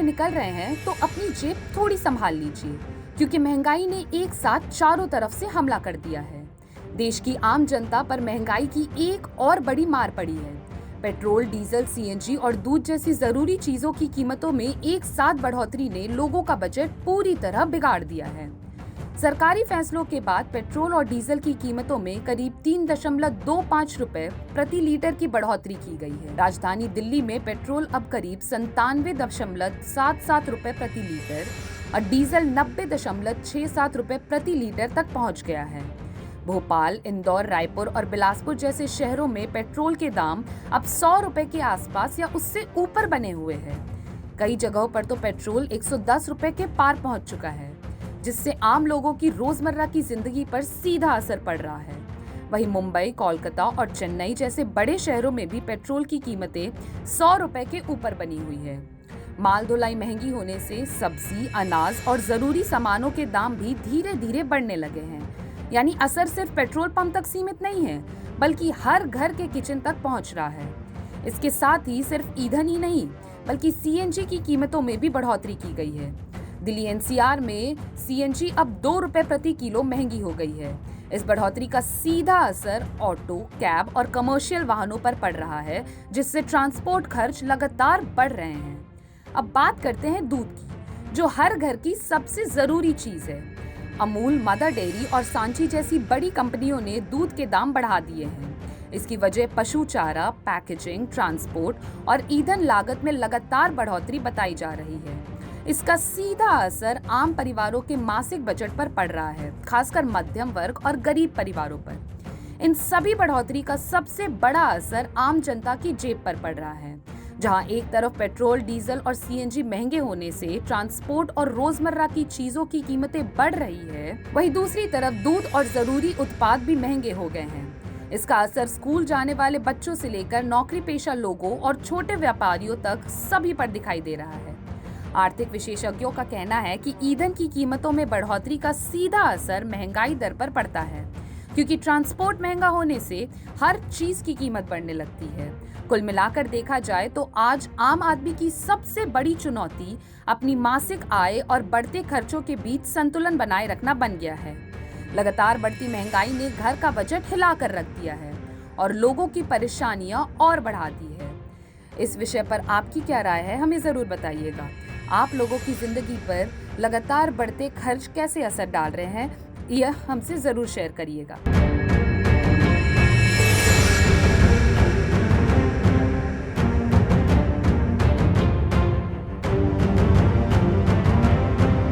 निकल रहे हैं तो अपनी जेब थोड़ी संभाल लीजिए, क्योंकि महंगाई ने एक साथ चारों तरफ से हमला कर दिया है। देश की आम जनता पर महंगाई की एक और बड़ी मार पड़ी है। पेट्रोल, डीजल, सीएनजी और दूध जैसी जरूरी चीजों की कीमतों में एक साथ बढ़ोतरी ने लोगों का बजट पूरी तरह बिगाड़ दिया है। सरकारी फैसलों के बाद पेट्रोल और डीजल की कीमतों में करीब 3.25 रुपए प्रति लीटर की बढ़ोतरी की गई है। राजधानी दिल्ली में पेट्रोल अब करीब 97.77 रुपए प्रति लीटर और डीजल 90.67 रुपए प्रति लीटर तक पहुंच गया है। भोपाल, इंदौर, रायपुर और बिलासपुर जैसे शहरों में पेट्रोल के दाम अब 100 रुपए के आसपास या उससे ऊपर बने हुए हैं। कई जगहों पर तो पेट्रोल 110 रुपए के पार पहुंच चुका है, जिससे आम लोगों की रोजमर्रा की जिंदगी पर सीधा असर पड़ रहा है। वहीं मुंबई, कोलकाता और चेन्नई जैसे बड़े शहरों में भी पेट्रोल की कीमतें 100 रुपए के ऊपर बनी हुई है। माल ढुलाई महंगी होने से सब्जी, अनाज और जरूरी सामानों के दाम भी धीरे धीरे बढ़ने लगे हैं। यानी असर सिर्फ पेट्रोल पंप तक सीमित नहीं है, बल्कि हर घर के किचन तक पहुंच रहा है। इसके साथ ही सिर्फ ईंधन ही नहीं, बल्कि सीएनजी की कीमतों में भी बढ़ोतरी की गई है। दिल्ली एनसीआर में सीएनजी अब 2 रुपए प्रति किलो महंगी हो गई है। इस बढ़ोतरी का सीधा असर ऑटो, कैब और कमर्शियल वाहनों पर पड़ रहा है, जिससे ट्रांसपोर्ट खर्च लगातार बढ़ रहे हैं। अब बात करते हैं दूध की, जो हर घर की सबसे जरूरी चीज है। अमूल, मदर डेयरी और सांची जैसी बड़ी कंपनियों ने दूध के दाम बढ़ा दिए हैं। इसकी वजह पशु चारा, पैकेजिंग, ट्रांसपोर्ट और ईंधन लागत में लगातार बढ़ोतरी बताई जा रही है। इसका सीधा असर आम परिवारों के मासिक बजट पर पड़ रहा है, खासकर मध्यम वर्ग और गरीब परिवारों पर। इन सभी बढ़ोतरी का सबसे बड़ा असर आम जनता की जेब पर पड़ रहा है। जहां एक तरफ पेट्रोल, डीजल और सीएनजी महंगे होने से ट्रांसपोर्ट और रोजमर्रा की चीजों की कीमतें बढ़ रही है, वहीं दूसरी तरफ दूध और जरूरी उत्पाद भी महंगे हो गए हैं। इसका असर स्कूल जाने वाले बच्चों से लेकर नौकरी पेशा लोगों और छोटे व्यापारियों तक सभी पर दिखाई दे रहा है। आर्थिक विशेषज्ञों का कहना है कि ईंधन की कीमतों में बढ़ोतरी का सीधा असर महंगाई दर पर पड़ता है, क्योंकि ट्रांसपोर्ट महंगा होने से हर चीज की कीमत बढ़ने लगती है। कुल मिलाकर देखा जाए तो आज आम आदमी की सबसे बड़ी चुनौती अपनी मासिक आय और बढ़ते खर्चों के बीच संतुलन बनाए रखना बन गया है। लगातार बढ़ती महंगाई ने घर का बजट हिला कर रख दिया है और लोगों की परेशानियां और बढ़ा दी है। इस विषय पर आपकी क्या राय है, हमें जरूर बताइएगा। आप लोगों की जिंदगी पर लगातार बढ़ते खर्च कैसे असर डाल रहे हैं, यह हमसे जरूर शेयर करिएगा।